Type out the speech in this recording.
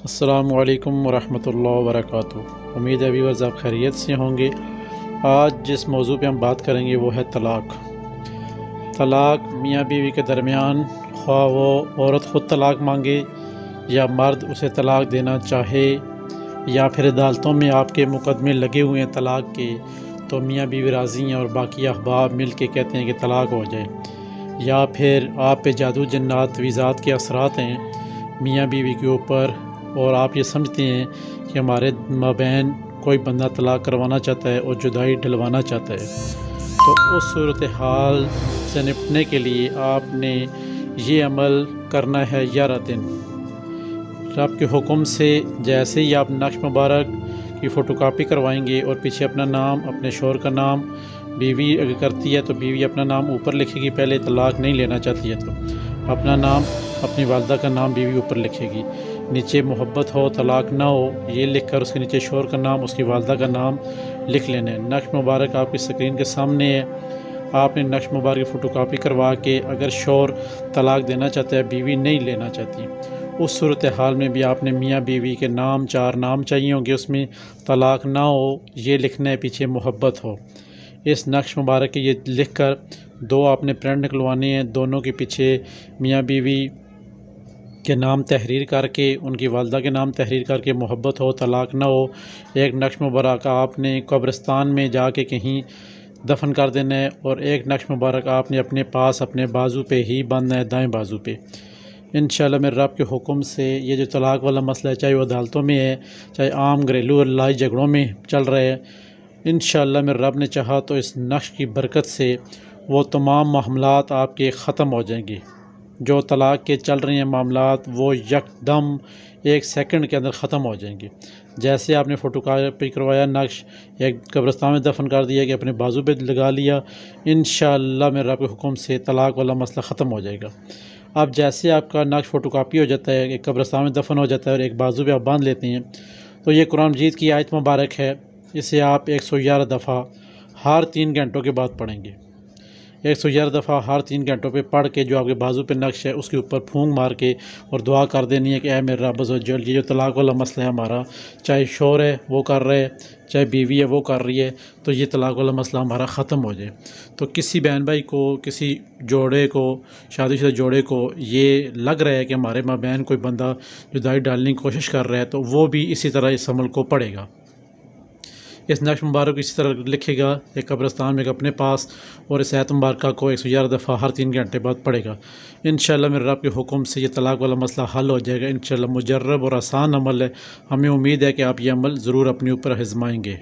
السلام علیکم ورحمۃ اللہ وبرکاتہ۔ امید ہے ویورز آپ خیریت سے ہوں گے۔ آج جس موضوع پہ ہم بات کریں گے وہ ہے طلاق۔ طلاق میاں بیوی کے درمیان، خواہ وہ عورت خود طلاق مانگے یا مرد اسے طلاق دینا چاہے، یا پھر عدالتوں میں آپ کے مقدمے لگے ہوئے ہیں طلاق کے، تو میاں بیوی راضی ہیں اور باقی احباب مل کے کہتے ہیں کہ طلاق ہو جائے، یا پھر آپ پہ جادو جنات ویزات کے اثرات ہیں میاں بیوی کے اوپر، اور آپ یہ سمجھتے ہیں کہ ہمارے مابین کوئی بندہ طلاق کروانا چاہتا ہے اور جدائی ڈلوانا چاہتا ہے، تو اس صورتحال سے نپٹنے کے لیے آپ نے یہ عمل کرنا ہے 11 دن۔ رب کے حکم سے جیسے ہی آپ نقش مبارک کی فوٹو کاپی کروائیں گے اور پیچھے اپنا نام، اپنے شوہر کا نام، بیوی اگر کرتی ہے تو بیوی اپنا نام اوپر لکھے گی، پہلے طلاق نہیں لینا چاہتی ہے تو اپنا نام، اپنی والدہ کا نام بیوی اوپر لکھے گی، نیچے محبت ہو طلاق نہ ہو یہ لکھ کر اس کے نیچے شوہر کا نام، اس کی والدہ کا نام لکھ لینا ہے۔ نقش مبارک آپ کی اسکرین کے سامنے ہے، آپ نے نقش مبارک کی فوٹو کاپی کروا کے، اگر شوہر طلاق دینا چاہتا ہے، بیوی نہیں لینا چاہتی، اس صورتحال میں بھی آپ نے میاں بیوی کے نام، 4 نام چاہیے ہوں گے، اس میں طلاق نہ ہو یہ لکھنا ہے، پیچھے محبت ہو۔ اس نقش مبارک کے یہ لکھ کر 2 آپ نے پرنٹ نکلوانے ہیں، دونوں کے پیچھے میاں بیوی کے نام تحریر کر کے، ان کی والدہ کے نام تحریر کر کے، محبت ہو طلاق نہ ہو، ایک نقش مبارک آپ نے قبرستان میں جا کے کہیں دفن کر دینا ہے، اور ایک نقش مبارک آپ نے اپنے پاس اپنے بازو پہ ہی باندھنا ہے، دائیں بازو پہ۔ انشاءاللہ میرے رب کے حکم سے یہ جو طلاق والا مسئلہ ہے، چاہے وہ عدالتوں میں ہے، چاہے عام گھریلو لڑائی جھگڑوں میں چل رہے ہے، انشاءاللہ میرے رب نے چاہا تو اس نقش کی برکت سے وہ تمام معاملات آپ کے ختم ہو جائیں گے۔ جو طلاق کے چل رہے ہیں معاملات وہ یکدم 1 سیکنڈ کے اندر ختم ہو جائیں گے۔ جیسے آپ نے فوٹو کاپی کروایا، نقش ایک قبرستان میں دفن کر دیا کہ اپنے بازو پہ لگا لیا، انشاءاللہ میرے رب کے حکم سے طلاق والا مسئلہ ختم ہو جائے گا۔ اب جیسے آپ کا نقش فوٹو کاپی ہو جاتا ہے، ایک قبرستان میں دفن ہو جاتا ہے اور ایک بازو پہ آپ باندھ لیتے ہیں، تو یہ قرآن مجید کی آیت مبارک ہے، اسے آپ 111 دفعہ ہر 3 گھنٹوں کے بعد پڑھیں گے۔ 111 دفعہ ہر 3 گھنٹوں پہ پڑھ کے جو آپ کے بازو پہ نقش ہے اس کے اوپر پھونک مار کے اور دعا کر دینی ہے کہ اے میرے رب عز و جل، یہ جو طلاق والا مسئلہ ہے ہمارا، چاہے شوہر ہے وہ کر رہے ہے، چاہے بیوی ہے وہ کر رہی ہے، تو یہ طلاق والا مسئلہ ہمارا ختم ہو جائے۔ تو کسی بہن بھائی کو، کسی جوڑے کو، شادی شدہ جوڑے کو یہ لگ رہا ہے کہ ہمارے مابین کوئی بندہ جدائی ڈالنے کی کوشش کر رہا ہے، تو وہ بھی اسی طرح اس عمل کو پڑھے گا، اس نقش مبارک اسی طرح لکھے گا ایک قبرستان میں اپنے پاس، اور اس آیت مبارکہ کو 111 دفعہ ہر 3 گھنٹے بعد پڑھے گا۔ انشاءاللہ میرے رب کے حکم سے یہ طلاق والا مسئلہ حل ہو جائے گا۔ انشاءاللہ مجرب اور آسان عمل ہے، ہمیں امید ہے کہ آپ یہ عمل ضرور اپنے اوپر آزمائیں گے۔